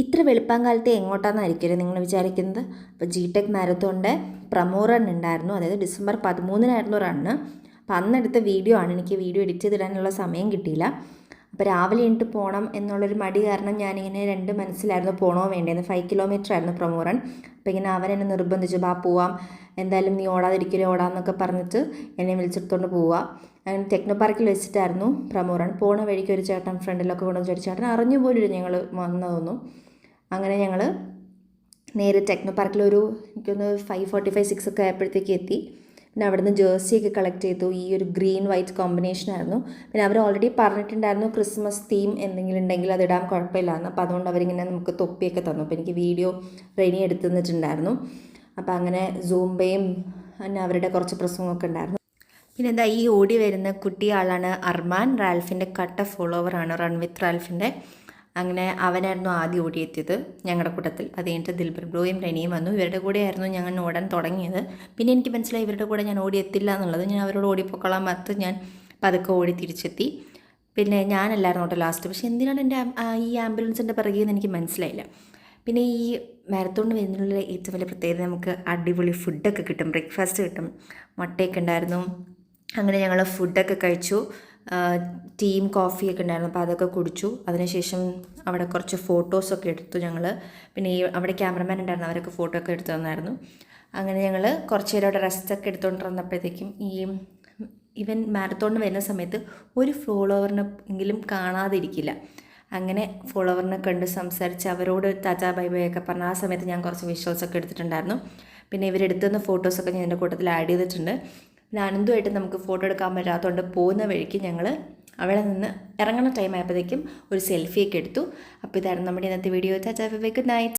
ഇത്ര വെളുപ്പാങ്കാലത്തെ എങ്ങോട്ടാണെന്നായിരിക്കും നിങ്ങൾ വിചാരിക്കുന്നത്. അപ്പോൾ GTech മാരത്തോണിൻ്റെ പ്രമോ റൺ ഉണ്ടായിരുന്നു, അതായത് ഡിസംബർ 13-നായിരുന്നു റണ്ണ്. അപ്പോൾ അന്നെടുത്ത വീഡിയോ ആണ്. എനിക്ക് വീഡിയോ എഡിറ്റ് ചെയ്തിടാനുള്ള സമയം കിട്ടിയില്ല. അപ്പോൾ രാവിലെ എണീറ്റ് പോകണം എന്നുള്ളൊരു മടി കാരണം ഞാനിങ്ങനെ രണ്ട് മനസ്സിലായിരുന്നു, പോകണോ വേണ്ടതെന്ന്. 5 കിലോമീറ്റർ ആയിരുന്നു പ്രമോ റൺ. അപ്പോൾ ഇങ്ങനെ അവൻ എന്നെ നിർബന്ധിച്ചു, ബാ പോവാം, എന്തായാലും നീ ഓടാതിരിക്കലോ ഓടാമെന്നൊക്കെ പറഞ്ഞിട്ട് എന്നെ വിളിച്ചെടുത്തോണ്ട് പോവുക. അങ്ങനെ ടെക്നോ പാർക്കിൽ വെച്ചിട്ടായിരുന്നു പ്രമോ റൺ. പോണ വഴിക്ക് ഒരു ചേട്ടൻ ഫ്രണ്ടിലൊക്കെ കൊണ്ടുവന്ന് ഒരു ചേട്ടൻ അറിഞ്ഞു പോലും ഞങ്ങൾ വന്നതൊന്നും. അങ്ങനെ ഞങ്ങൾ നേരെ ടെക്നോ പാർക്കിലൊരു എനിക്കൊന്ന് 5:45, 6 ഒക്കെ ആയപ്പോഴത്തേക്ക് എത്തി. പിന്നെ അവിടുന്ന് ജേഴ്സിയൊക്കെ കളക്ട് ചെയ്തു. ഈ ഒരു ഗ്രീൻ വൈറ്റ് കോമ്പിനേഷനായിരുന്നു. പിന്നെ അവർ ഓൾറെഡി പറഞ്ഞിട്ടുണ്ടായിരുന്നു ക്രിസ്മസ് തീം എന്തെങ്കിലും ഉണ്ടെങ്കിൽ അതിടാൻ കുഴപ്പമില്ലായിരുന്നു. അപ്പോൾ അതുകൊണ്ട് അവരിങ്ങനെ നമുക്ക് തൊപ്പിയൊക്കെ തന്നു. അപ്പോൾ എനിക്ക് വീഡിയോ റെഡി എടുത്തു തന്നിട്ടുണ്ടായിരുന്നു. അപ്പോൾ അങ്ങനെ സൂംബയും പിന്നെ അവരുടെ കുറച്ച് പ്രസംഗമൊക്കെ ഉണ്ടായിരുന്നു. പിന്നെ എന്താ ഈ ഓടി വരുന്ന കുട്ടി ആളാണ് അർമാൻ, റാൽഫിൻ്റെ കട്ട ഫോളോവറാണ്, റൺ വിത്ത് റാൽഫിൻ്റെ. അങ്ങനെ അവനായിരുന്നു ആദ്യം ഓടിയെത്തിയത് ഞങ്ങളുടെ കൂട്ടത്തിൽ. അത് കഴിഞ്ഞിട്ട് ദിൽബർ ബ്രോയും റെനിയും വന്നു. ഇവരുടെ കൂടെയായിരുന്നു ഞങ്ങൾ ഓടാൻ തുടങ്ങിയത്. പിന്നെ എനിക്ക് മനസ്സിലായി ഇവരുടെ കൂടെ ഞാൻ ഓടിയെത്തില്ല എന്നുള്ളത്. ഞാൻ അവരോട് ഓടിപ്പോക്കളാൻ മറത്ത് ഞാൻ പതുക്കെ ഓടി തിരിച്ചെത്തി. പിന്നെ ഞാനല്ലായിരുന്നു കേട്ടോ ലാസ്റ്റ്. പക്ഷേ എന്തിനാണ് എൻ്റെ ഈ ആംബുലൻസിൻ്റെ പിറകിൽ എനിക്ക് മനസ്സിലായില്ല. പിന്നെ ഈ മാരത്തോണിന് വരുന്നതിനുള്ള ഏറ്റവും വലിയ പ്രത്യേകത നമുക്ക് അടിപൊളി ഫുഡൊക്കെ കിട്ടും, ബ്രേക്ക്ഫാസ്റ്റ് കിട്ടും, മുട്ടയൊക്കെ ഉണ്ടായിരുന്നു. അങ്ങനെ ഞങ്ങൾ ഫുഡൊക്കെ കഴിച്ചു. ടീയും കോഫിയൊക്കെ ഉണ്ടായിരുന്നു, അപ്പോൾ അതൊക്കെ കുടിച്ചു. അതിനുശേഷം അവിടെ കുറച്ച് ഫോട്ടോസൊക്കെ എടുത്തു ഞങ്ങൾ. പിന്നെ ഈ അവിടെ ക്യാമറമാൻ ഉണ്ടായിരുന്നു, അവരൊക്കെ ഫോട്ടോ ഒക്കെ എടുത്തു തന്നായിരുന്നു. അങ്ങനെ ഞങ്ങൾ കുറച്ച് നേരം അവിടെ റെസ്റ്റൊക്കെ എടുത്തുകൊണ്ടിരുന്നപ്പോഴത്തേക്കും ഇവൻ മാരത്തോണിന് വരുന്ന സമയത്ത് ഒരു ഫോളോവറിനെ എങ്കിലും കാണാതിരിക്കില്ല. അങ്ങനെ ഫോളോവറിനെ കണ്ട് സംസാരിച്ച് അവരോട് ടാറ്റാ ബൈ ബൈ ഒക്കെ പറഞ്ഞ് ആ സമയത്ത് ഞാൻ കുറച്ച് വിഷ്വൽസൊക്കെ എടുത്തിട്ടുണ്ടായിരുന്നു. പിന്നെ ഇവരെടുത്തുന്ന ഫോട്ടോസൊക്കെ ഞാൻ എൻ്റെ കൂട്ടത്തിൽ ആഡ് ചെയ്തിട്ടുണ്ട്. പിന്നെ അനന്തുമായിട്ട് നമുക്ക് ഫോട്ടോ എടുക്കാൻ പറ്റാത്തതുകൊണ്ട് പോകുന്ന വഴിക്ക് ഞങ്ങൾ അവിടെ നിന്ന് ഇറങ്ങുന്ന ടൈം ആയപ്പോഴത്തേക്കും ഒരു സെൽഫിയൊക്കെ എടുത്തു. അപ്പോൾ ഇതായിരുന്നു നമ്മുടെ ഇന്നത്തെ video. Tata bye bye, good night.